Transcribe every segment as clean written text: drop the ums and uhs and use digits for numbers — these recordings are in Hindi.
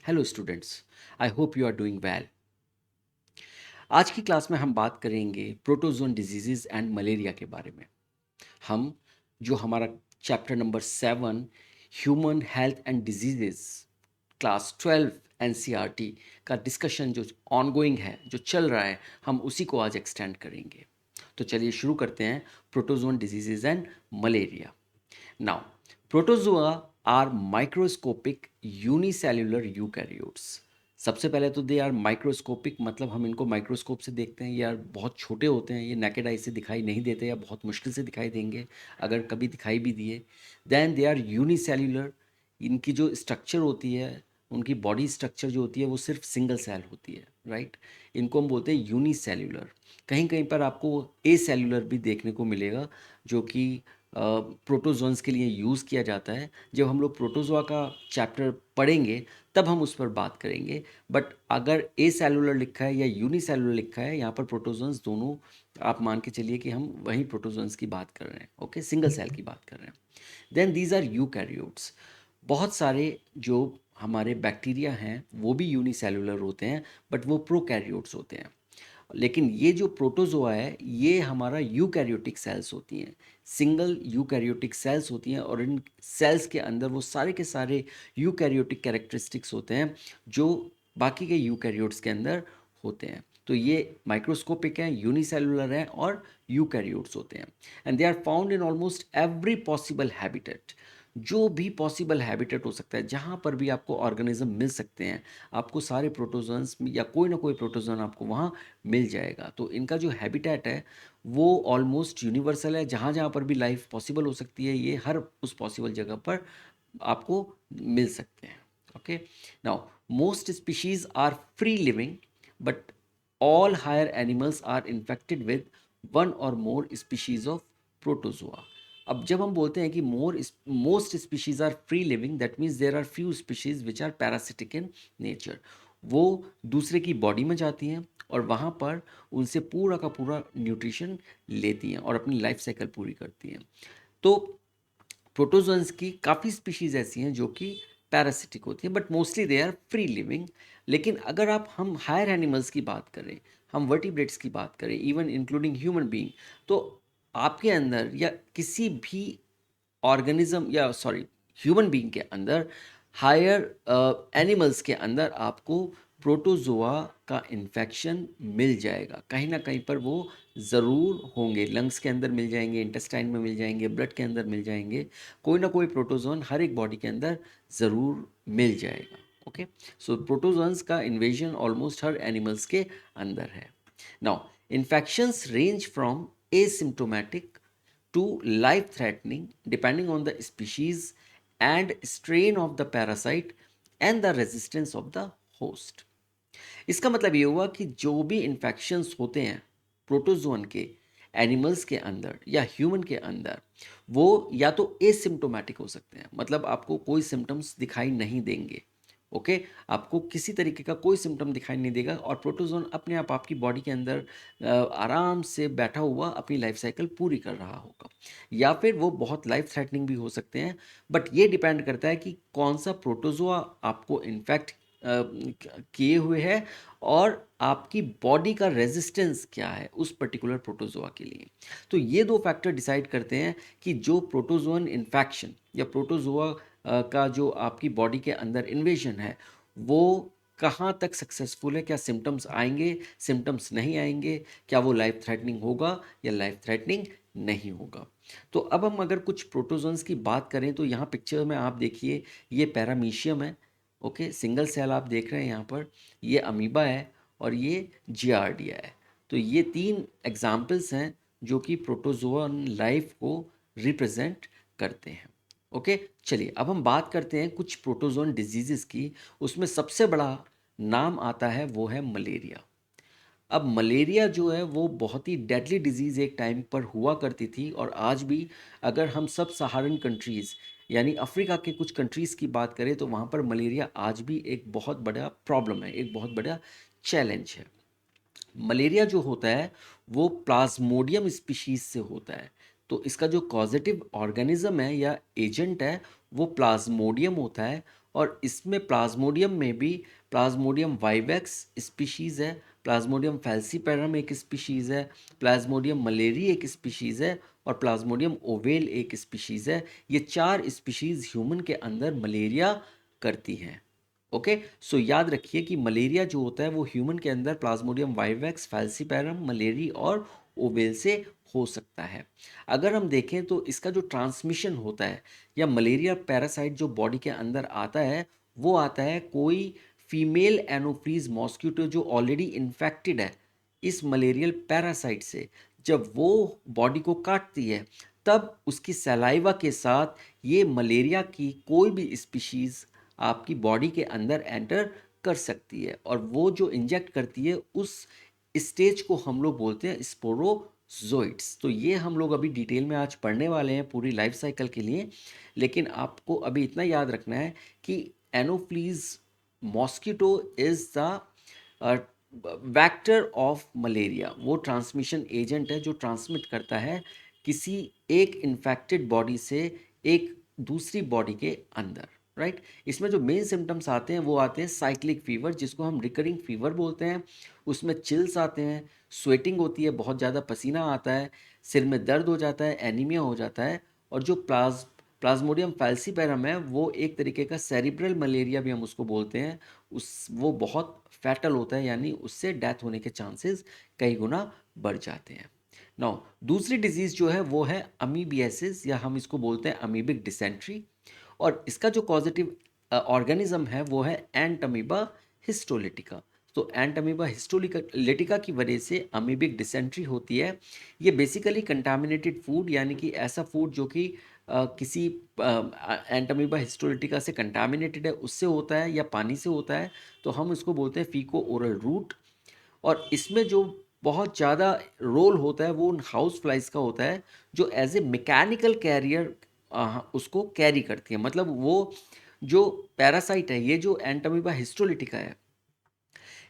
Hello students, I hope you are doing well. आज की क्लास में हम बात करेंगे प्रोटोजोन डिजीजेस एंड मलेरिया के बारे में। हम जो हमारा chapter number 7 human health and diseases class 12 NCERT का डिस्कशन जो ऑनगोइंग है, जो चल रहा है, हम उसी को आज एक्सटेंड करेंगे। तो चलिए शुरू करते हैं protozoan diseases and malaria. Now, protozoa are microscopic unicellular eukaryotes. सबसे पहले तो दे आर माइक्रोस्कोपिक, मतलब हम इनको माइक्रोस्कोप से देखते हैं, ये यार बहुत छोटे होते हैं, ये नेकेड आई से दिखाई नहीं देते या बहुत मुश्किल से दिखाई देंगे अगर कभी दिखाई भी दिए। देन दे आर यूनिसेल्युलर, इनकी जो स्ट्रक्चर होती है, उनकी बॉडी स्ट्रक्चर जो होती है वो सिर्फ सिंगल सेल होती है, राइट। इनको हम बोलते हैं यूनिसेल्युलर। कहीं कहीं पर आपको ए सेल्युलर भी देखने को मिलेगा, जो कि प्रोटोजोन्स के लिए यूज़ किया जाता है। जब हम लोग प्रोटोजोआ का चैप्टर पढ़ेंगे तब हम उस पर बात करेंगे। बट अगर ए सेलुलर लिखा है या यूनिसेलुलर लिखा है, यहाँ पर प्रोटोजोन्स दोनों आप मान के चलिए कि हम वही प्रोटोजोन्स की बात कर रहे हैं, ओके, सिंगल सेल की बात कर रहे हैं। Then these are eukaryotes. बहुत सारे जो हमारे बैक्टीरिया हैं वो भी यूनिसेलुलर होते हैं, बट वो प्रोकैरियोट्स होते हैं। लेकिन ये जो प्रोटोजोआ है ये हमारा यूकैरियोटिक सेल्स होती हैं, सिंगल यूकैरियोटिक सेल्स होती हैं, और इन सेल्स के अंदर वो सारे के सारे यूकैरियोटिक कैरेक्टरिस्टिक्स होते हैं जो बाकी के यूकैरियोट्स के अंदर होते हैं। तो ये माइक्रोस्कोपिक हैं, यूनिसेलुलर हैं और यूकैरियोट्स होते हैं। And they are found in almost every possible habitat. जो भी पॉसिबल हैबिटेट हो सकता है, जहाँ पर भी आपको ऑर्गेनिज्म मिल सकते हैं, आपको सारे प्रोटोजोन्स या कोई ना कोई प्रोटोजोन आपको वहाँ मिल जाएगा। तो इनका जो हैबिटेट है वो ऑलमोस्ट यूनिवर्सल है। जहाँ जहाँ पर भी लाइफ पॉसिबल हो सकती है, ये हर उस पॉसिबल जगह पर आपको मिल सकते हैं। Okay, now most species are free living, but all higher animals are infected with one or more species of protozoa. अब जब हम बोलते हैं कि most species are free living, that means there are few species which are parasitic in nature. वो दूसरे की बॉडी में जाती हैं और वहाँ पर उनसे पूरा का पूरा न्यूट्रिशन लेती हैं और अपनी लाइफ साइकिल पूरी करती हैं। तो प्रोटोजोन्स की काफ़ी स्पीशीज़ ऐसी हैं जो कि पैरासिटिक होती हैं, but mostly they are free living. लेकिन अगर हम हायर एनिमल्स की बात करें, हम वर्टिब्रेट्स की बात करें, इवन इंक्लूडिंग ह्यूमन बीइंग, तो आपके अंदर या किसी भी ऑर्गेनिज्म या सॉरी ह्यूमन बीइंग के अंदर, हायर एनिमल्स के अंदर आपको प्रोटोजोआ का इन्फेक्शन मिल जाएगा। कहीं ना कहीं पर वो ज़रूर होंगे, लंग्स के अंदर मिल जाएंगे, इंटेस्टाइन में मिल जाएंगे, ब्लड के अंदर मिल जाएंगे। कोई ना कोई प्रोटोजोन हर एक बॉडी के अंदर ज़रूर मिल जाएगा। ओके, सो प्रोटोजोन्स का इन्वेजन ऑलमोस्ट हर एनिमल्स के अंदर है। Now infections range from asymptomatic to life threatening depending on the species and strain of the parasite and the resistance of the host। इसका मतलब ये हुआ कि जो भी इन्फेक्शंस होते हैं प्रोटोजोन के एनिमल्स के अंदर या ह्यूमन के अंदर, वो या तो एसिम्टोमेटिक हो सकते हैं, मतलब आपको कोई सिम्टम्स दिखाई नहीं देंगे। ओके, आपको किसी तरीके का कोई सिम्टम दिखाई नहीं देगा और प्रोटोजोन अपने आप आपकी बॉडी के अंदर आराम से बैठा हुआ अपनी लाइफ साइकिल पूरी कर रहा होगा। या फिर वो बहुत लाइफ थ्रेटनिंग भी हो सकते हैं, बट ये डिपेंड करता है कि कौन सा प्रोटोजोआ आपको इन्फेक्ट किए हुए है और आपकी बॉडी का रेजिस्टेंस क्या है उस पर्टिकुलर प्रोटोजोआ के लिए। तो ये दो फैक्टर डिसाइड करते हैं कि जो प्रोटोजोन इन्फेक्शन या प्रोटोजोआ का जो आपकी बॉडी के अंदर इन्वेजन है वो कहाँ तक सक्सेसफुल है। क्या सिम्टम्स आएंगे, सिम्टम्स नहीं आएंगे, क्या वो लाइफ थ्रेटनिंग होगा या लाइफ थ्रेटनिंग नहीं होगा। तो अब हम अगर कुछ प्रोटोजोन्स की बात करें तो यहाँ पिक्चर में आप देखिए, ये पैरामीशियम है। ओके, सिंगल सेल आप देख रहे हैं यहाँ पर, ये अमीबा है और ये जियार्डिया है। तो ये तीन एग्जाम्पल्स हैं जो कि प्रोटोजोअन लाइफ को रिप्रेजेंट करते हैं। ओके, चलिए अब हम बात करते हैं कुछ प्रोटोजोन डिजीज़ की। उसमें सबसे बड़ा नाम आता है वो है मलेरिया। अब मलेरिया जो है वो बहुत ही डेडली डिजीज़ एक टाइम पर हुआ करती थी, और आज भी अगर हम सब सहारन कंट्रीज़ यानी अफ्रीका के कुछ कंट्रीज़ की बात करें तो वहाँ पर मलेरिया आज भी एक बहुत बड़ा प्रॉब्लम है, एक बहुत बड़ा चैलेंज है। मलेरिया जो होता है वो प्लाज्मोडियम स्पीशीज से होता है। तो इसका जो कॉजेटिव ऑर्गेनिज्म है या एजेंट है वो प्लाज्मोडियम होता है, और इसमें प्लाज्मोडियम में भी प्लाज्मोडियम वाइवेक्स स्पीशीज़ है, प्लाज्मोडियम फैल्सीपेरम एक स्पीशीज़ है, प्लाज्मोडियम मलेरी एक स्पीशीज़ है और प्लाज्मोडियम ओवेल एक स्पीशीज़ है। ये 4 स्पीशीज़ ह्यूमन के अंदर मलेरिया करती हैं। ओके, सो याद रखिए कि मलेरिया जो होता है वो ह्यूमन के अंदर प्लाज्मोडियम वाइवेक्स, फैल्सीपेरम, मलेरी और ओवेल से हो सकता है। अगर हम देखें तो इसका जो ट्रांसमिशन होता है या मलेरिया पैरासाइट जो बॉडी के अंदर आता है, वो आता है कोई फीमेल एनोफ्रीज मॉस्किटो जो ऑलरेडी इन्फेक्टेड है इस मलेरियल पैरासाइट से। जब वो बॉडी को काटती है तब उसकी सलाइवा के साथ ये मलेरिया की कोई भी स्पीशीज़ आपकी बॉडी के अंदर एंटर कर सकती है और वो जो इंजेक्ट करती है उस स्टेज को हम लोग बोलते हैं स्पोरोजोइट्स। तो ये हम लोग अभी डिटेल में आज पढ़ने वाले हैं पूरी लाइफ साइकिल के लिए, लेकिन आपको अभी इतना याद रखना है कि Anopheles mosquito is the vector of malaria. वो ट्रांसमिशन एजेंट है जो ट्रांसमिट करता है किसी एक इन्फेक्टेड बॉडी से एक दूसरी बॉडी के अंदर, राइट। इसमें जो मेन सिम्टम्स आते हैं वो आते हैं साइक्लिक फीवर जिसको हम रिकरिंग फीवर बोलते हैं। उसमें चिल्स आते हैं, स्वेटिंग होती है, बहुत ज़्यादा पसीना आता है, सिर में दर्द हो जाता है, एनीमिया हो जाता है। और जो प्लाज्मोडियम फैल्सीपेरम है वो एक तरीके का सेरिब्रल मलेरिया भी हम उसको बोलते हैं। वो बहुत फैटल होता है, यानी उससे डेथ होने के चांसेस कई गुना बढ़ जाते हैं। नाउ दूसरी डिजीज़ जो है वो है अमीबियासिस या हम इसको बोलते हैं अमीबिक डिसेंट्री। और इसका जो पॉजिटिव ऑर्गेनिज्म है वो है एंटमीबा हिस्टोलिटिका। तो एंटमीबा हिस्टोलिटिका की वजह से अमीबिक डिसेंट्री होती है। ये बेसिकली कंटामिनेटेड फूड, यानी कि ऐसा फूड जो कि किसी एंटमीबा हिस्टोलिटिका से कंटामिनेटेड है उससे होता है या पानी से होता है, तो हम इसको बोलते हैं फीको ओरल रूट। और इसमें जो बहुत ज़्यादा रोल होता है वो उन हाउस फ्लाइज का होता है जो एज ए मैकेनिकल कैरियर उसको कैरी करती है। मतलब वो जो पैरासाइट है, ये जो एंटमीबा हिस्टोलिटिका है,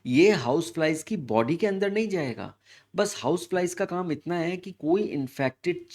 ये हाउस फ्लाइज की बॉडी के अंदर नहीं जाएगा। बस हाउस फ्लाइज का काम इतना है कि कोई इन्फेक्टेड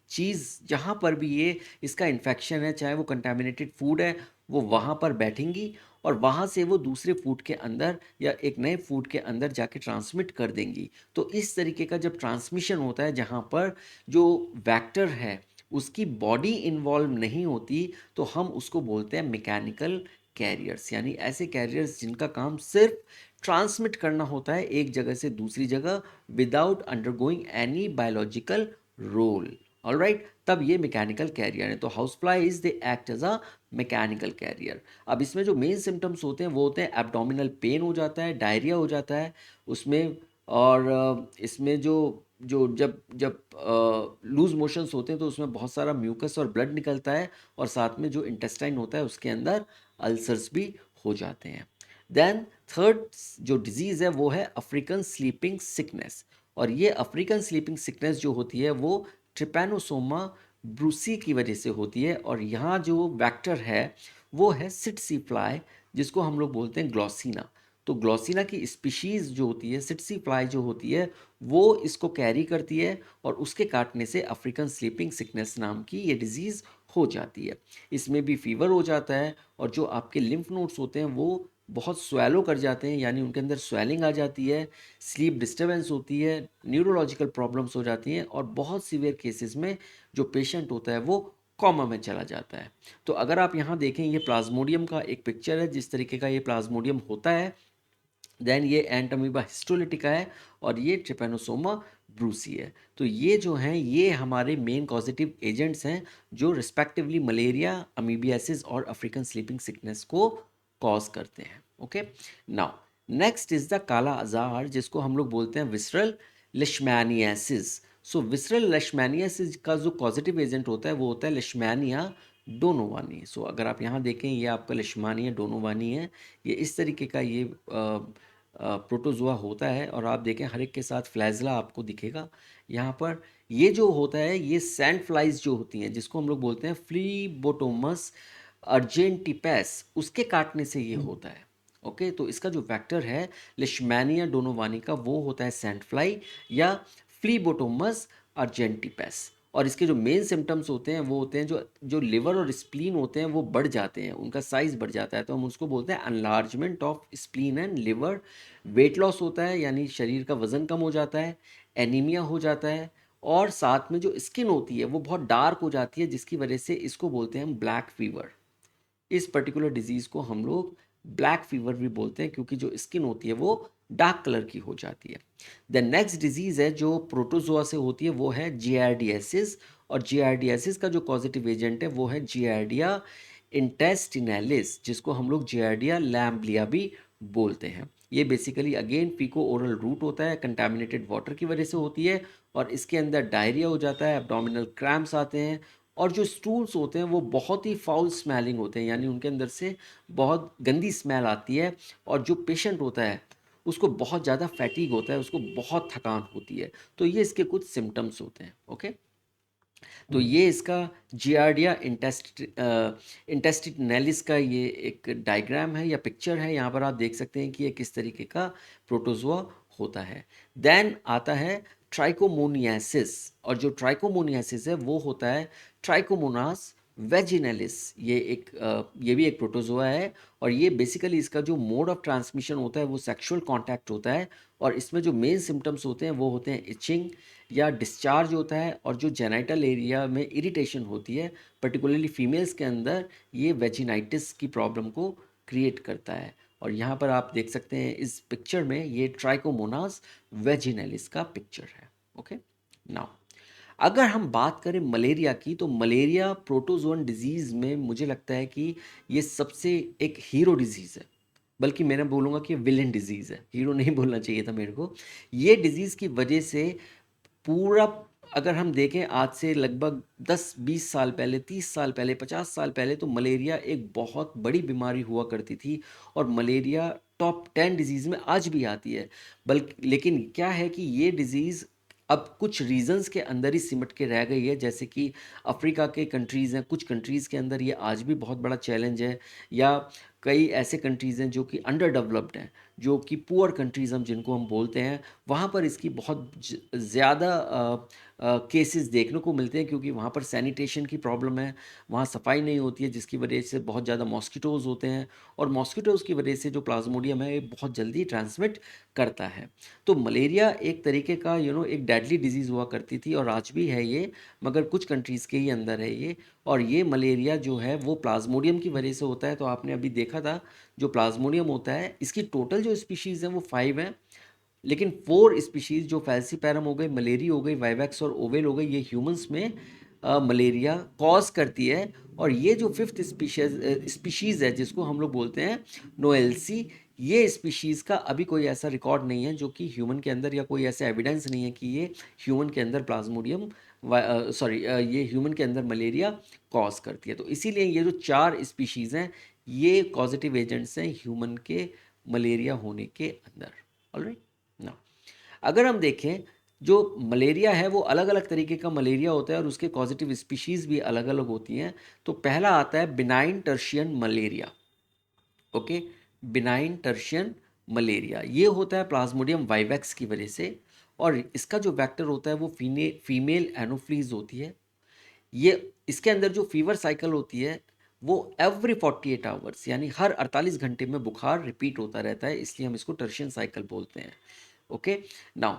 चीज़ जहाँ पर भी ये इसका इन्फेक्शन है, चाहे वो कंटामिनेटेड फूड है, वो वहाँ पर बैठेंगी और वहाँ से वो दूसरे फूड के अंदर या एक नए फूड के अंदर जाके ट्रांसमिट कर देंगी। तो इस तरीके का जब ट्रांसमिशन होता है जहाँ पर जो वेक्टर है उसकी बॉडी इन्वॉल्व नहीं होती, तो हम उसको बोलते हैं मैकेनिकल कैरियर्स, यानी ऐसे कैरियर्स जिनका काम सिर्फ ट्रांसमिट करना होता है एक जगह से दूसरी जगह without undergoing any biological role. Alright, तब ये मैकेनिकल कैरियर है। तो house flies they act as a mechanical carrier. अब इसमें जो मेन सिम्टम्स होते हैं वो होते हैं एब्डोमिनल पेन हो जाता है, डायरिया हो जाता है उसमें। और इसमें जो जो जब जब लूज मोशंस होते हैं तो उसमें बहुत सारा म्यूकस और ब्लड निकलता है और साथ में जो इंटेस्टाइन होता है उसके अंदर अल्सर्स भी हो जाते हैं। देन थर्ड जो डिजीज़ है वो है अफ्रीकन स्लीपिंग सिकनेस। और ये अफ्रीकन स्लीपिंग सिकनेस जो होती है वो ट्रिपैनोसोमा ब्रूसी की वजह से होती है। और यहाँ जो वेक्टर है वो है सिट्सी फ्लाई, जिसको हम लोग बोलते हैं ग्लॉसिना। तो ग्लॉसिना की स्पीशीज़ जो होती है, सिट्सी फ्लाई जो होती है, वो इसको कैरी करती है और उसके काटने से अफ्रीकन स्लीपिंग सिकनेस नाम की ये डिजीज़ हो जाती है। इसमें भी फीवर हो जाता है और जो आपके लिम्फ नोड्स होते हैं वो बहुत स्वेलो कर जाते हैं, यानी उनके अंदर स्वेलिंग आ जाती है, स्लीप डिस्टर्बेंस होती है, न्यूरोलॉजिकल प्रॉब्लम्स हो जाती हैं और बहुत सीवियर केसेस में जो पेशेंट होता है वो कॉमा में चला जाता है। तो अगर आप यहाँ देखें, ये प्लाज्मोडियम का एक पिक्चर है जिस तरीके का ये प्लाज्मोडियम होता है। देन ये एंटमीबा हिस्टोलिटिका है और ये ट्रिपैनोसोमा ब्रूसी है। तो ये जो हैं ये हमारे मेन कॉजेटिव एजेंट्स हैं जो रिस्पेक्टिवली मलेरिया, अमीबियासिस और अफ्रीकन स्लीपिंग सिकनेस को कॉज करते हैं। Okay, now next is the काला आजार, जिसको हम लोग बोलते हैं विसरल लेशमैनियासिस। सो विसरल लेशमैनियासिस का जो कॉजेटिव एजेंट होता है वो होता है लेशमैनिया डोनोवानी। सो अगर आप यहाँ देखें, ये आपका लेशमानिया डोनोवानी है। ये इस तरीके का ये प्रोटोजोआ होता है और आप देखें हर एक के साथ फ्लैजला आपको दिखेगा यहाँ पर। ये जो होता है ये सैंड फ्लाइज जो होती हैं जिसको हम लोग बोलते हैं फ्लीबोटोमस अर्जेंटिपेस, उसके काटने से ये होता है। ओके, तो इसका जो वेक्टर है लिशमैनिया डोनोवानी का वो होता है सैंड फ्लाई या फ्लीबोटोमस अर्जेंटिपेस। और इसके जो मेन सिम्टम्स होते हैं वो होते हैं जो जो लिवर और स्प्लीन होते हैं वो बढ़ जाते हैं, उनका साइज़ बढ़ जाता है, तो हम उसको बोलते हैं enlargement of spleen and liver. Weight loss होता है, यानी शरीर का वज़न कम हो जाता है, एनीमिया हो जाता है, और साथ में जो स्किन होती है वो बहुत डार्क हो जाती है, जिसकी वजह से इसको बोलते हैं हम ब्लैक फीवर। इस पर्टिकुलर डिजीज़ को हम लोग ब्लैक फीवर भी बोलते हैं, क्योंकि जो स्किन होती है वो डार्क कलर की हो जाती है। द नेक्स्ट डिजीज़ है जो प्रोटोजोआ से होती है, वो है जियार्डियासिस। और जियार्डियासिस का जो कॉजेटिव एजेंट है वो है जियार्डिया इंटेस्टिनैलिस, जिसको हम लोग जियार्डिया लैम्ब्लिया भी बोलते हैं। ये बेसिकली अगेन फीको ओरल रूट होता है, कंटामिनेटेड वाटर की वजह से होती है, और इसके अंदर डायरिया हो जाता है, एब्डोमिनल क्रैम्प्स आते हैं, और जो स्टूल्स होते हैं वो बहुत ही फाउल स्मेलिंग होते हैं, यानी उनके अंदर से बहुत गंदी स्मेल आती है, और जो पेशेंट होता है उसको बहुत ज़्यादा फैटीग होता है, उसको बहुत थकान होती है। तो ये इसके कुछ सिम्टम्स होते हैं। ओके, तो ये इसका जियार्डिया इंटेस्टिनैलिस का ये एक डायग्राम है या पिक्चर है। यहाँ पर आप देख सकते हैं कि ये किस तरीके का प्रोटोजोआ होता है। देन आता है ट्राइकोमोनियासिस, और जो ट्राइकोमोनियासिस है वो होता है ट्राइकोमोनास वेजिनलिस। ये भी एक प्रोटोजोआ है, और ये बेसिकली इसका जो मोड ऑफ ट्रांसमिशन होता है वो सेक्सुअल कांटेक्ट होता है, और इसमें जो मेन सिम्टम्स होते हैं वो होते हैं इचिंग या डिस्चार्ज होता है, और जो जेनाइटल एरिया में इरिटेशन होती है, पर्टिकुलरली फीमेल्स के अंदर, ये वेजिनाइटिस की प्रॉब्लम को क्रिएट करता है। और यहाँ पर आप देख सकते हैं इस पिक्चर में ये ट्राइकोमोनास वेजिनलिस का पिक्चर है। ओके, नाउ अगर हम बात करें मलेरिया की, तो मलेरिया प्रोटोजोन डिजीज़ में मुझे लगता है कि ये सबसे एक हीरो डिजीज़ है, बल्कि मैं बोलूँगा कि विलेन डिजीज़ है, हीरो नहीं बोलना चाहिए था मेरे को। ये डिजीज़ की वजह से पूरा, अगर हम देखें आज से लगभग 10-20 साल पहले, 30 साल पहले, 50 साल पहले, तो मलेरिया एक बहुत बड़ी बीमारी हुआ करती थी, और मलेरिया टॉप 10 डिजीज़ में आज भी आती है। बल्कि लेकिन क्या है कि ये डिज़ीज़ अब कुछ रीजंस के अंदर ही सिमट के रह गई है, जैसे कि अफ्रीका के कंट्रीज़ हैं, कुछ कंट्रीज़ के अंदर ये आज भी बहुत बड़ा चैलेंज है, या कई ऐसे कंट्रीज़ हैं जो कि अंडर डेवलप्ड हैं, जो कि पुअर कंट्रीज़ हम जिनको हम बोलते हैं, वहाँ पर इसकी बहुत ज़्यादा केसेस देखने को मिलते हैं, क्योंकि वहाँ पर सैनिटेशन की प्रॉब्लम है, वहाँ सफाई नहीं होती है, जिसकी वजह से बहुत ज़्यादा मॉस्किटोज़ होते हैं, और मॉस्किटोज़ की वजह से जो प्लाज्मोडियम है ये बहुत जल्दी ट्रांसमिट करता है। तो मलेरिया एक तरीके का एक डेडली डिजीज़ हुआ करती थी, और आज भी है ये, मगर कुछ कंट्रीज़ के ही अंदर है ये। और ये मलेरिया जो है वो प्लाज्मोडियम की वजह से होता है। तो आपने अभी देखा था, जो प्लाज्मोडियम होता है इसकी टोटल जो स्पीशीज़ हैं वो 5 हैं, लेकिन 4 स्पीशीज़ जो फैल्सीपैरम हो गई, मलेरी हो गई, वाइवैक्स और ओवेल हो गई, ये ह्यूमंस में मलेरिया कॉज करती है। और ये जो 5th स्पीशीज़ है जिसको हम लोग बोलते हैं नोएल्सी, ये स्पीशीज़ का अभी कोई ऐसा रिकॉर्ड नहीं है जो कि ह्यूमन के अंदर, या कोई ऐसा एविडेंस नहीं है कि ये ह्यूमन के अंदर प्लाज्मोडियम ये ह्यूमन के अंदर मलेरिया कॉज करती है। तो इसीलिए ये जो 4 स्पीशीज़ हैं ये कॉजेटिव एजेंट्स हैं ह्यूमन के मलेरिया होने के अंदर। ऑलराइट, ना अगर हम देखें, जो मलेरिया है वो अलग अलग तरीके का मलेरिया होता है, और उसके कॉजेटिव स्पीशीज़ भी अलग अलग होती हैं। तो पहला आता है benign tertian malaria. Okay, benign tertian malaria ये होता है प्लाज्मोडियम वाइवैक्स की वजह से, और इसका जो वेक्टर होता है वो फीमेल एनोफ्लीज होती है। ये इसके अंदर जो फीवर साइकिल होती है वो एवरी 48 आवर्स, यानी हर 48 घंटे में बुखार रिपीट होता रहता है, इसलिए हम इसको टर्शियन साइकिल बोलते हैं। ओके, नाउ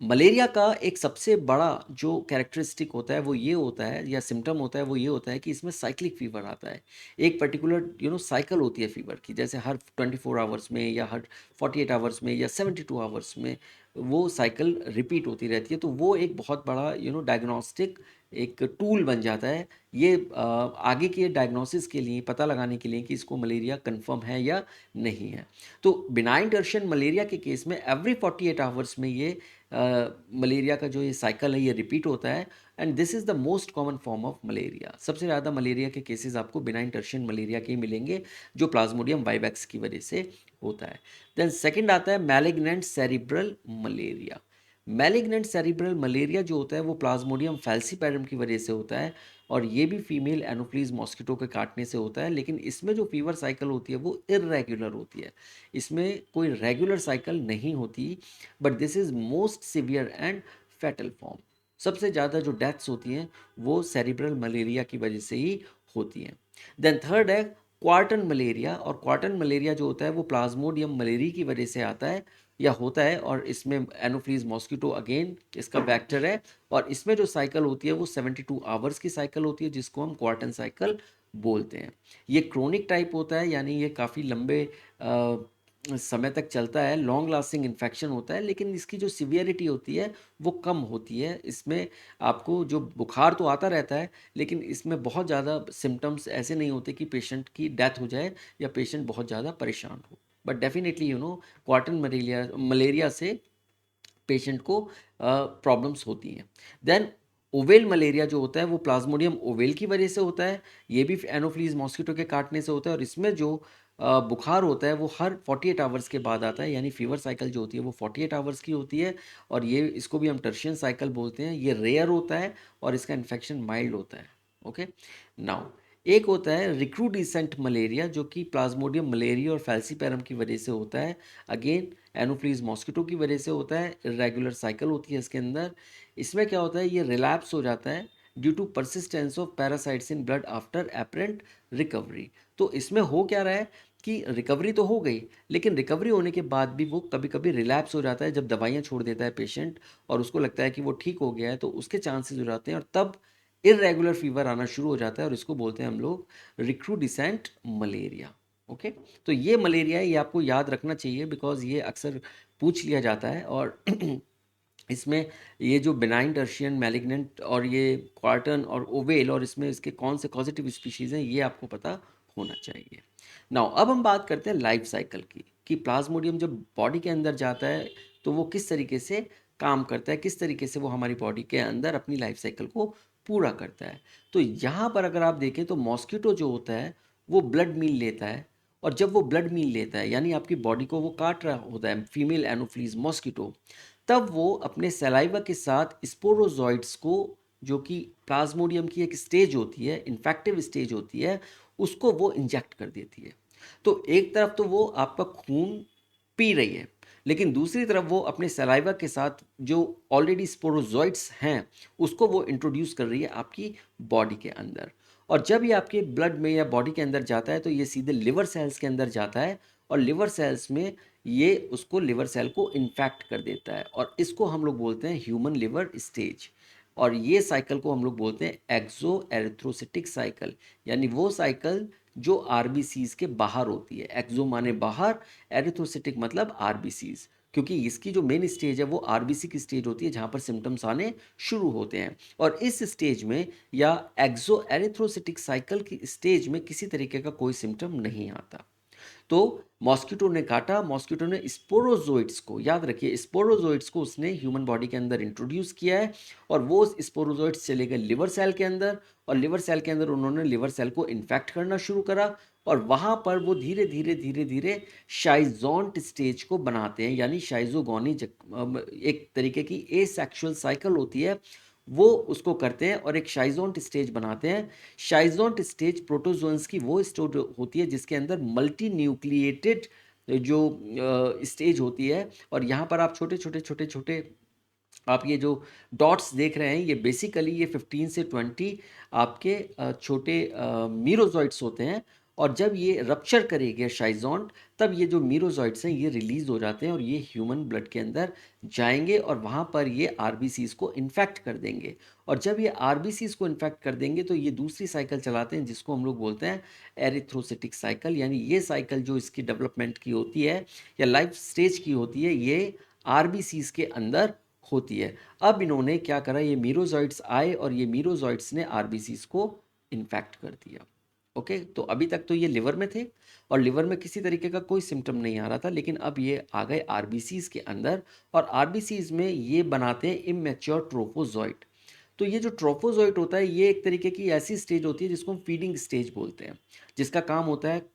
मलेरिया का एक सबसे बड़ा जो कैरेक्टरिस्टिक होता है वो ये होता है, या सिम्टम होता है वो ये होता है कि इसमें साइक्लिक फीवर आता है। एक पर्टिकुलर साइकिल होती है फीवर की, जैसे हर 24 आवर्स में, या हर 48 आवर्स में, या 72 आवर्स में वो साइकिल रिपीट होती रहती है। तो वो एक बहुत बड़ा डायग्नोस्टिक एक टूल बन जाता है, ये आगे के डायग्नोसिस के लिए, पता लगाने के लिए कि इसको मलेरिया कंफर्म है या नहीं है। तो बिनाइन टर्शियन मलेरिया के केस में एवरी 48 आवर्स में ये मलेरिया का जो ये साइकिल है ये रिपीट होता है, and this is the most common form of malaria. सबसे ज़्यादा मलेरिया के केसेस आपको बिनाइन टर्शियन मलेरिया के ही मिलेंगे, जो प्लाज्मोडियम वाइवैक्स की वजह से होता है। देन सेकंड आता है malignant cerebral malaria. Malignant cerebral malaria जो होता है वो प्लाज्मोडियम फैल्सीपैरम की वजह से होता है, और ये भी फीमेल एनोफ्लीज मॉस्किटो के काटने से होता है, लेकिन इसमें जो फीवर साइकिल होती है वो इरेगुलर होती है, इसमें कोई रेगुलर साइकिल नहीं होती, but this is most severe and fatal form. सबसे ज़्यादा जो डेथ्स होती हैं वो सेरिब्रल मलेरिया की वजह से ही होती हैं। देन थर्ड है क्वार्टन मलेरिया, और क्वार्टन मलेरिया जो होता है वो प्लाज्मोडियम मलेरी की वजह से आता है या होता है, और इसमें एनोफ्लीज मॉस्किटो अगेन इसका वेक्टर है, और इसमें जो साइकिल होती है वो 72 आवर्स की साइकिल होती है जिसको हम क्वार्टन साइकिल बोलते हैं। ये क्रोनिक टाइप होता है, यानी ये काफ़ी लंबे समय तक चलता है, लॉन्ग लास्टिंग इन्फेक्शन होता है, लेकिन इसकी जो सिवियरिटी होती है वो कम होती है। इसमें आपको जो बुखार तो आता रहता है, लेकिन इसमें बहुत ज़्यादा सिम्टम्स ऐसे नहीं होते कि पेशेंट की डेथ हो जाए या पेशेंट बहुत ज़्यादा परेशान हो। बट डेफिनेटली क्वार्टन मलेरिया मलेरिया से पेशेंट को प्रॉब्लम्स होती हैं। देन ओवेल मलेरिया जो होता है वो प्लाज्मोडियम ओवेल की वजह से होता है, ये भी एनोफ्लीज मॉस्किटो के काटने से होता है, और इसमें जो बुखार होता है वो हर 48 आवर्स के बाद आता है, यानी फीवर साइकिल जो होती है वो 48 आवर्स की होती है, और ये इसको भी हम टर्शियन साइकिल बोलते हैं। ये रेयर होता है और इसका इन्फेक्शन माइल्ड होता है। ओके, नाउ एक होता है रिक्रूडिसेंट मलेरिया जो कि प्लाज्मोडियम मलेरिया और फैल्सीपैरम की वजह से होता है। अगेन एनोफ्लीज मॉस्किटो की वजह से होता है, इरेगुलर साइकिल होती है इसके अंदर। इसमें क्या होता है, ये रिलैप्स हो जाता है due to persistence of parasites in blood after apparent recovery. तो इसमें हो क्या रहा है कि रिकवरी तो हो गई, लेकिन रिकवरी होने के बाद भी वो कभी कभी रिलैप्स हो जाता है जब दवाइयाँ छोड़ देता है पेशेंट और उसको लगता है कि वो ठीक हो गया है, तो उसके चांसेस हो जाते हैं, और तब इरेगुलर फीवर आना शुरू हो जाता है, और इसको बोलते हैं हम लोग रिक्रूडिसेंट मलेरिया। ओके, तो ये मलेरिया है, ये आपको याद रखना चाहिए बिकॉज ये अक्सर पूछ लिया जाता है। और इसमें ये जो बिनाइन टर्शियन मैलिग्नेंट और ये क्वार्टन और ओवेल और इसमें इसके कौन से कॉजेटिव स्पीशीज़ हैं ये आपको पता होना चाहिए। नाउ अब हम बात करते हैं लाइफ साइकिल की, कि प्लाज्मोडियम जब बॉडी के अंदर जाता है तो वो किस तरीके से काम करता है, किस तरीके से वो हमारी बॉडी के अंदर अपनी लाइफ साइकिल को पूरा करता है। तो यहाँ पर अगर आप देखें तो मॉस्किटो जो होता है वो ब्लड मील लेता है, और जब वो ब्लड मील लेता है यानी आपकी बॉडी को वो काट रहा होता है फीमेल एनोफ्लीज मॉस्किटो, तब वो अपने सलाइवा के साथ स्पोरोजॉइट्स को, जो कि प्लाज्मोडियम की एक स्टेज होती है, इन्फेक्टिव स्टेज होती है, उसको वो इंजेक्ट कर देती है। तो एक तरफ तो वो आपका खून पी रही है, लेकिन दूसरी तरफ वो अपने सलाइवा के साथ जो ऑलरेडी स्पोरोजॉइट्स हैं उसको वो इंट्रोड्यूस कर रही है आपकी बॉडी के अंदर। और जब ये आपके ब्लड में या बॉडी के अंदर जाता है तो ये सीधे लिवर सेल्स के अंदर जाता है, और लिवर सेल्स में ये उसको लिवर सेल को इन्फेक्ट कर देता है, और इसको हम लोग बोलते हैं ह्यूमन लिवर स्टेज। और ये साइकिल को हम लोग बोलते हैं एक्सो एरिथ्रोसिटिक साइकिल, यानी वो साइकिल जो आरबीसीज के बाहर होती है। एक्सो माने बाहर, एरिथ्रोसिटिक मतलब आरबीसीज, क्योंकि इसकी जो मेन स्टेज है वो आरबीसी की स्टेज होती है जहाँ पर सिम्टम्स आने शुरू होते हैं। और इस स्टेज में या एक्सो एरिथ्रोसिटिक साइकिल की स्टेज में किसी तरीके का कोई सिम्टम नहीं आता। तो मॉस्किटो ने काटा, मॉस्किटो ने स्पोरोजोइट्स को, याद रखिए स्पोरोजोइट्स को उसने ह्यूमन बॉडी के अंदर इंट्रोड्यूस किया है, और वो स्पोरोजोइट्स चले गए लिवर सेल के अंदर, और लिवर सेल के अंदर उन्होंने लिवर सेल को इन्फेक्ट करना शुरू करा, और वहाँ पर वो धीरे धीरे धीरे धीरे शाइजोंट स्टेज को बनाते हैं, यानी शाइजोगोनी एक तरीके की एसेक्सुअल साइकिल होती है वो उसको करते हैं और एक शाइजोंट स्टेज बनाते हैं। शाइजोंट स्टेज प्रोटोजोन्स की वो स्टेज होती है जिसके अंदर मल्टी न्यूक्लिएटेड जो स्टेज होती है, और यहाँ पर आप छोटे छोटे छोटे छोटे आप ये जो डॉट्स देख रहे हैं ये बेसिकली ये 15 से 20 आपके छोटे मीरोजॉइट्स होते हैं, और जब ये रप्चर करेंगे शाइजोंट तब ये जो मीरोजॉइट्स हैं ये रिलीज हो जाते हैं और ये ह्यूमन ब्लड के अंदर जाएंगे, और वहाँ पर ये आरबीसीज को इन्फेक्ट कर देंगे। और जब ये आरबीसीज को इन्फेक्ट कर देंगे तो ये दूसरी साइकिल चलाते हैं जिसको हम लोग बोलते हैं एरिथ्रोसिटिक साइकिल, यानी ये साइकिल जो इसकी डेवलपमेंट की होती है या लाइफ स्टेज की होती है ये आरबीसीज के अंदर होती है। अब इन्होंने क्या करा, ये मीरोजॉइट्स आए और ये मीरोजॉइट्स ने आरबीसीज को इन्फेक्ट कर दिया। ओके, तो अभी तक तो ये लिवर में थे और लिवर में किसी तरीके का कोई सिम्टम नहीं आ रहा था, लेकिन अब ये आ गए आरबीसीज के अंदर, और आरबीसीज में ये बनाते हैं इमेच्योर ट्रोफोजॉइट। तो ये जो ट्रोफोजॉइट होता है ये एक तरीके की ऐसी स्टेज होती है जिसको हम फीडिंग स्टेज बोलते हैं, जिसका काम होता है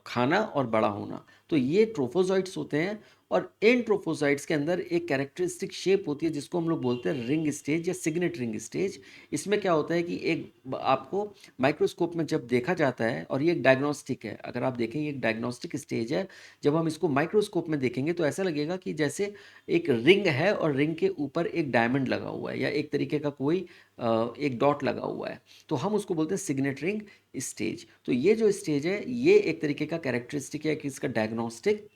खाना और बड़ा होना। तो ये ट्रोफोजॉइट्स होते हैं और इन ट्रोफोजॉइट्स के अंदर एक कैरेक्टरिस्टिक शेप होती है जिसको हम लोग बोलते हैं रिंग स्टेज या सिग्नेट रिंग स्टेज। इसमें क्या होता है कि आपको माइक्रोस्कोप में जब देखा जाता है, और ये एक डायग्नोस्टिक है, अगर आप देखें ये एक डायग्नोस्टिक स्टेज है। जब हम इसको माइक्रोस्कोप में देखेंगे तो ऐसा लगेगा कि जैसे एक रिंग है और रिंग के ऊपर एक डायमंड लगा हुआ है या एक तरीके का कोई एक डॉट लगा हुआ है। तो हम उसको बोलते हैं सिग्नेट रिंग स्टेज। तो ये जो स्टेज है ये एक तरीके का कैरेक्टरिस्टिक है कि इसका डायग्नोस्टिक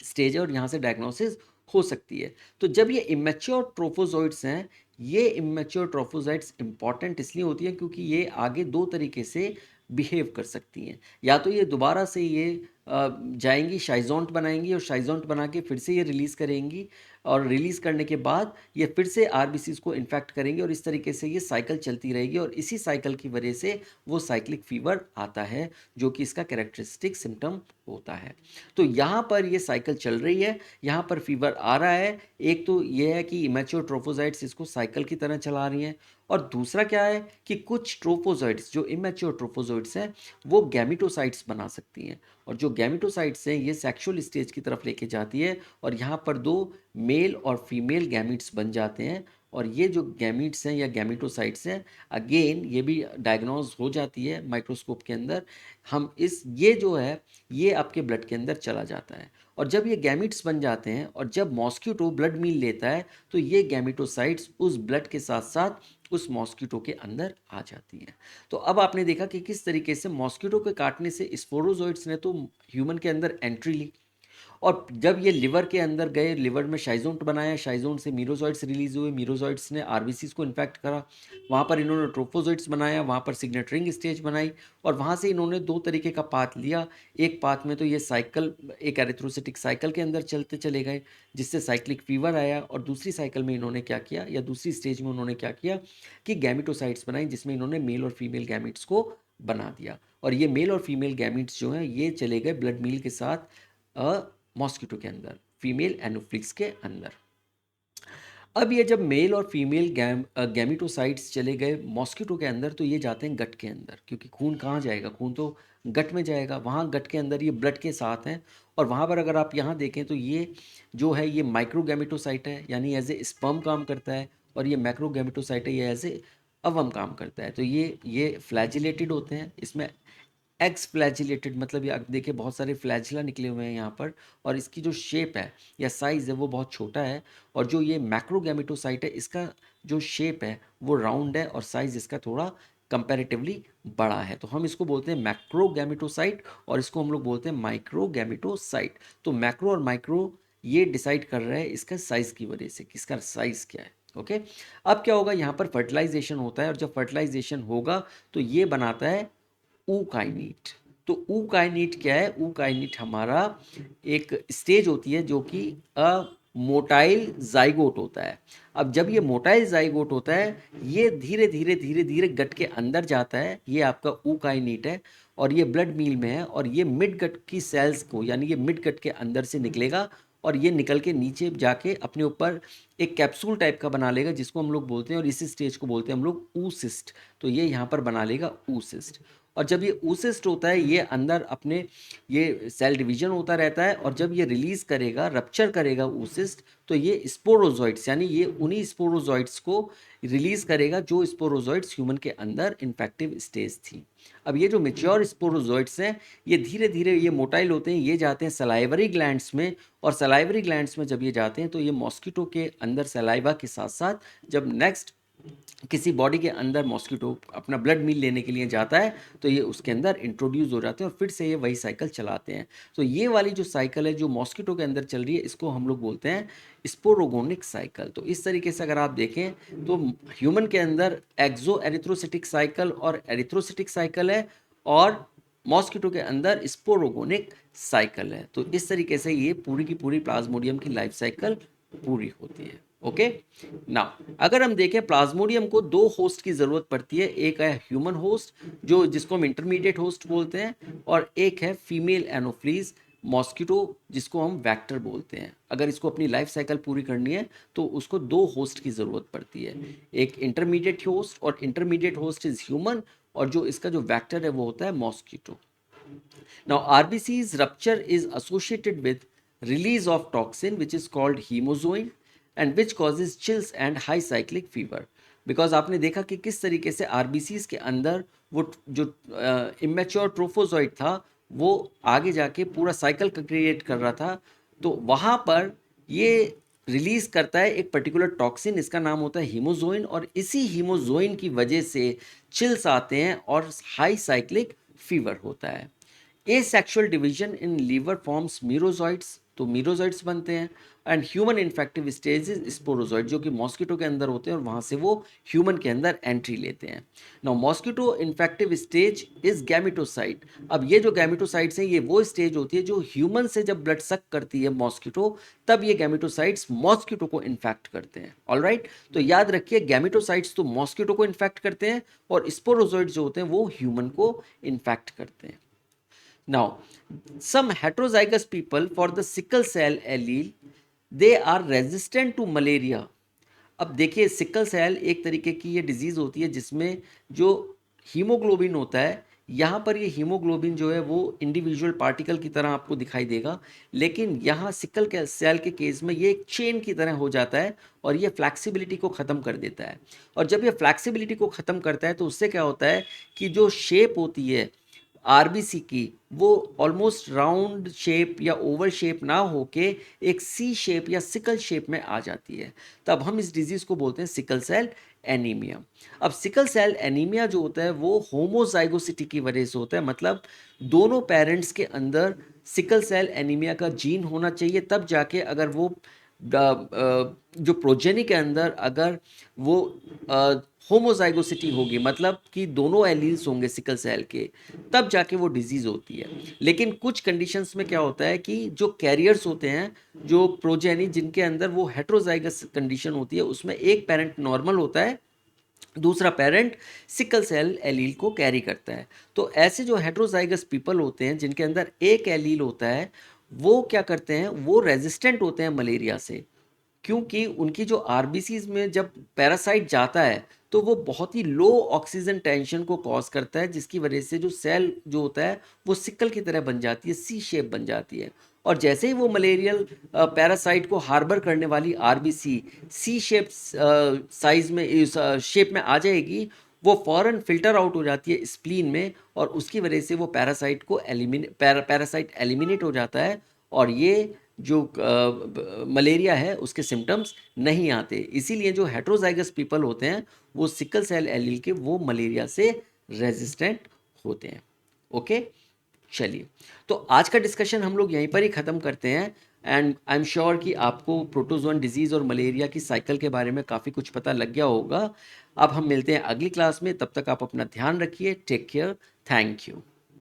स्टेज है और यहाँ से डायग्नोसिस हो सकती है। तो जब ये इमेच्योर ट्रोफोजोइड्स हैं, ये इमेच्योर ट्रोफोजोइड्स इंपॉर्टेंट इसलिए होती है क्योंकि ये आगे दो तरीके से बिहेव कर सकती हैं। या तो ये दोबारा से ये जाएंगी, शाइजोंट बनाएंगी और शाइजोंट बना के फिर से ये रिलीज़ करेंगी, और रिलीज़ करने के बाद ये फिर से आरबीसीज को इन्फेक्ट करेंगे, और इस तरीके से ये साइकिल चलती रहेगी, और इसी साइकिल की वजह से वो साइक्लिक फीवर आता है जो कि इसका कैरेक्टरिस्टिक सिम्टम होता है। तो यहाँ पर ये साइकिल चल रही है, यहाँ पर फीवर आ रहा है। एक तो ये है कि इमेच्योर ट्रोफोजाइट्स इसको साइकिल की तरह चला रही हैं, और दूसरा क्या है कि कुछ ट्रोफोजोइड्स जो इमेच्योर ट्रोफोजोइड्स हैं वो गैमिटोसाइट्स बना सकती हैं, और जो गैमिटोसाइट्स हैं ये सेक्सुअल स्टेज की तरफ लेके जाती है, और यहाँ पर दो मेल और फीमेल गैमिट्स बन जाते हैं। और ये जो गैमिट्स हैं या गैमिटोसाइट्स हैं, अगेन ये भी डायग्नोज हो जाती है माइक्रोस्कोप के अंदर। हम ये जो है ये आपके ब्लड के अंदर चला जाता है, और जब ये गैमिट्स बन जाते हैं और जब मॉस्किटो ब्लड मील लेता है तो ये गैमिटोसाइट्स उस ब्लड के साथ साथ उस मॉस्किटो के अंदर आ जाती हैं। तो अब आपने देखा कि किस तरीके से मॉस्किटो के काटने से स्पोरोजोइट्स ने तो ह्यूमन के अंदर एंट्री ली, और जब ये लिवर के अंदर गए, लिवर में शाइजोंट बनाया, शाइजोंट से मीरोजॉइट्स रिलीज हुए, मीरोजॉइट्स ने आरबीसीज को इन्फेक्ट करा, वहाँ पर इन्होंने ट्रोफोजोइट्स बनाया, वहाँ पर सिग्नेट रिंग स्टेज बनाई, और वहाँ से इन्होंने दो तरीके का पाथ लिया। एक पाथ में तो ये साइकिल एक एरिथ्रोसिटिक साइकिल के अंदर चलते चले गए जिससे साइक्लिक फीवर आया, और दूसरी साइकिल में इन्होंने क्या किया या दूसरी स्टेज में उन्होंने क्या किया कि गैमिटोसाइट्स बनाई जिसमें इन्होंने मेल और फीमेल गैमिट्स को बना दिया, और ये मेल और फीमेल गैमिट्स जो हैं ये चले गए ब्लड मील के साथ मॉस्किटो के अंदर, फीमेल एनोफ्लिक्स के अंदर। अब ये जब मेल और फीमेल गैमिटोसाइट्स चले गए मॉस्किटो के अंदर तो ये जाते हैं गट के अंदर, क्योंकि खून कहाँ जाएगा, खून तो गट में जाएगा। वहाँ गट के अंदर ये ब्लड के साथ हैं, और वहाँ पर अगर आप यहाँ देखें तो ये जो है ये माइक्रोगैमिटोसाइट है, यानी एज ए स्पर्म काम करता है, और ये मैक्रोगैमिटोसाइट है, ये एज ए अवम काम करता है। तो ये फ्लैजिलेटेड होते हैं, इसमें एक्स फ्लैजिलेटेड मतलब ये देखिए बहुत सारे फ्लैजिला निकले हुए हैं यहाँ पर, और इसकी जो शेप है या साइज़ है वो बहुत छोटा है। और जो ये मैक्रोगैमिटोसाइट है इसका जो शेप है वो राउंड है, और साइज़ इसका थोड़ा कंपैरेटिवली बड़ा है। तो हम इसको बोलते हैं मैक्रोगैमिटोसाइट, और इसको हम लोग बोलते हैं माइक्रोगैमिटोसाइट। तो मैक्रो और माइक्रो ये डिसाइड कर रहा है इसका साइज़ की वजह से, किसका साइज़ क्या है। ओके, अब क्या होगा, यहाँ पर फर्टिलाइजेशन होता है, और जब फर्टिलाइजेशन होगा तो ये बनाता है ऊकाइनीट। तो ऊकाइनीट क्या है, ऊकाइनीट हमारा एक स्टेज होती है जो कि मोटाइल जाइगोट होता है। अब जब ये मोटाइल जाइगोट होता है ये धीरे धीरे धीरे धीरे गट के अंदर जाता है, ये आपका ऊकाइनीट है, और ये ब्लड मील में है, और ये मिड गट की सेल्स को यानी ये मिड गट के अंदर से निकलेगा, और ये निकल के नीचे जाके अपने ऊपर एक कैप्सूल टाइप का बना लेगा जिसको हम लोग बोलते हैं, और इसी स्टेज को बोलते हैं हम लोग ऊसिस्ट। तो ये यहाँ पर बना लेगा ऊसिस्ट, और जब ये ऊसिस्ट होता है ये अंदर अपने ये सेल डिवीजन होता रहता है, और जब ये रिलीज करेगा, रप्चर करेगा ऊसिस्ट, तो ये स्पोरोजॉइट्स यानी ये उन्हीं स्पोरोजॉइट्स को रिलीज करेगा जो स्पोरोजॉइट्स ह्यूमन के अंदर इन्फेक्टिव स्टेज थी। अब ये जो मेच्योर स्पोरोजॉइट्स हैं ये धीरे धीरे ये मोटाइल होते हैं, ये जाते हैं सलाइवरी ग्लैंड्स में, और सलाइवरी ग्लैंड्स में जब ये जाते हैं तो ये मॉस्किटो के अंदर सलाइवा के साथ साथ जब नेक्स्ट किसी बॉडी के अंदर मॉस्किटो अपना ब्लड मील लेने के लिए जाता है तो ये उसके अंदर इंट्रोड्यूस हो जाते हैं, और फिर से ये वही साइकिल चलाते हैं। तो ये वाली जो साइकिल है जो मॉस्किटो के अंदर चल रही है इसको हम लोग बोलते हैं स्पोरोगोनिक साइकिल। तो इस तरीके से अगर आप देखें तो ह्यूमन के अंदर एक्सो एरिथ्रोसिटिक साइकिल और एरिथ्रोसिटिक साइकिल है, और मॉस्किटो के अंदर स्पोरोगोनिक साइकिल है। तो इस तरीके से ये पूरी की पूरी प्लाज्मोडियम की लाइफ साइकिल पूरी होती है। ओके, नाउ अगर हम देखें प्लाज्मोडियम को दो होस्ट की ज़रूरत पड़ती है, एक है ह्यूमन होस्ट जो जिसको हम इंटरमीडिएट होस्ट बोलते हैं, और एक है फीमेल एनोफ्लीज मॉस्किटो जिसको हम वेक्टर बोलते हैं। अगर इसको अपनी लाइफ साइकिल पूरी करनी है तो उसको दो होस्ट की ज़रूरत पड़ती है, एक इंटरमीडिएट होस्ट, और इंटरमीडिएट होस्ट इज़ ह्यूमन, और जो इसका जो वेक्टर है वो होता है mosquito. Now, RBC's rupture is associated with release of toxin which is called hemozoin and which causes chills and high cyclic fever. Because आपने देखा कि किस तरीके से RBCs के अंदर वो जो इमेच्योर ट्रोफोजॉइड था वो आगे जाके पूरा साइकिल क्रिएट कर रहा था, तो वहाँ पर ये रिलीज करता है एक पर्टिकुलर टॉक्सिन, इसका नाम होता है हीमोजोइन, और इसी हीमोजोइन की वजह से चिल्स आते हैं और हाई साइक्लिक फीवर होता है। Asexual division in liver forms merozoites, तो मीरोजॉइड्स बनते हैं, and human infective stage is sporozoite, जो कि मॉस्किटो के अंदर होते हैं और वहाँ से वो ह्यूमन के अंदर एंट्री लेते हैं। Now mosquito infective stage is gametocyte. अब ये जो गैमेटोसाइट्स हैं ये वो स्टेज होती है जो ह्यूमन से जब ब्लड सक करती है मॉस्किटो, तब ये गैमेटोसाइट्स मॉस्किटो को इन्फेक्ट करते हैं। ऑलराइट, तो याद रखिए गैमेटोसाइट्स तो मॉस्किटो को इन्फेक्ट करते हैं और स्पोरोजॉइड जो होते हैं वो ह्यूमन को इन्फेक्ट करते हैं। Now, some heterozygous people for the sickle cell allele, they are resistant to malaria. अब देखिए सिकल सेल एक तरीके की ये डिजीज़ होती है जिसमें जो हीमोग्लोबिन होता है, यहाँ पर ये हीमोग्लोबिन जो है वो इंडिविजुअल पार्टिकल की तरह आपको दिखाई देगा, लेकिन यहाँ सिकल के सेल के केस में ये एक चेन की तरह हो जाता है और ये फ्लैक्सिबिलिटी को ख़त्म कर देता है। और जब ये फ्लैक्सिबिलिटी को ख़त्म करता है तो उससे क्या होता है कि जो शेप होती है आरबीसी की वो ऑलमोस्ट राउंड शेप या ओवल शेप ना होके एक सी शेप या सिकल शेप में आ जाती है, तब हम इस डिजीज़ को बोलते हैं सिकल सेल एनीमिया। अब सिकल सेल एनीमिया जो होता है वो होमोजाइगोसिटी की वजह से होता है, मतलब दोनों पेरेंट्स के अंदर सिकल सेल एनीमिया का जीन होना चाहिए, तब जाके अगर वो जो प्रोजेनी के अंदर अगर वो होमोजाइगोसिटी होगी, मतलब कि दोनों एलील्स होंगे सिकल सेल के, तब जाके वो डिजीज़ होती है। लेकिन कुछ कंडीशंस में क्या होता है कि जो कैरियर्स होते हैं, जो प्रोजेनी जिनके अंदर वो हेट्रोजाइगस कंडीशन होती है, उसमें एक पेरेंट नॉर्मल होता है, दूसरा पेरेंट सिकल सेल एलील को कैरी करता है। तो ऐसे जो हेट्रोजाइगस पीपल होते हैं जिनके अंदर एक एलील होता है, वो क्या करते हैं, वो रेजिस्टेंट होते हैं मलेरिया से, क्योंकि उनकी जो आरबीसीज में जब पैरासाइट जाता है तो वो बहुत ही लो ऑक्सीजन टेंशन को कॉज करता है, जिसकी वजह से जो सेल जो होता है वो सिकल की तरह बन जाती है, सी शेप बन जाती है। और जैसे ही वो मलेरियल पैरासाइट को हार्बर करने वाली आरबीसी सी शेप साइज में इस शेप में आ जाएगी, वो फौरन फिल्टर आउट हो जाती है स्प्लीन में, और उसकी वजह से वो पैरासाइट को पैरासाइट एलिमिनेट हो जाता है, और ये जो मलेरिया है उसके सिम्टम्स नहीं आते। इसीलिए जो हेट्रोजाइगस पीपल होते हैं वो सिकल सेल एलील के वो मलेरिया से रेजिस्टेंट होते हैं। ओके, चलिए, तो आज का डिस्कशन हम लोग यहीं पर ही ख़त्म करते हैं, एंड आई एम श्योर कि आपको प्रोटोजोन डिजीज़ और मलेरिया की साइकिल के बारे में काफ़ी कुछ पता लग गया होगा। अब हम मिलते हैं अगली क्लास में, तब तक आप अपना ध्यान रखिए। Take care, thank you.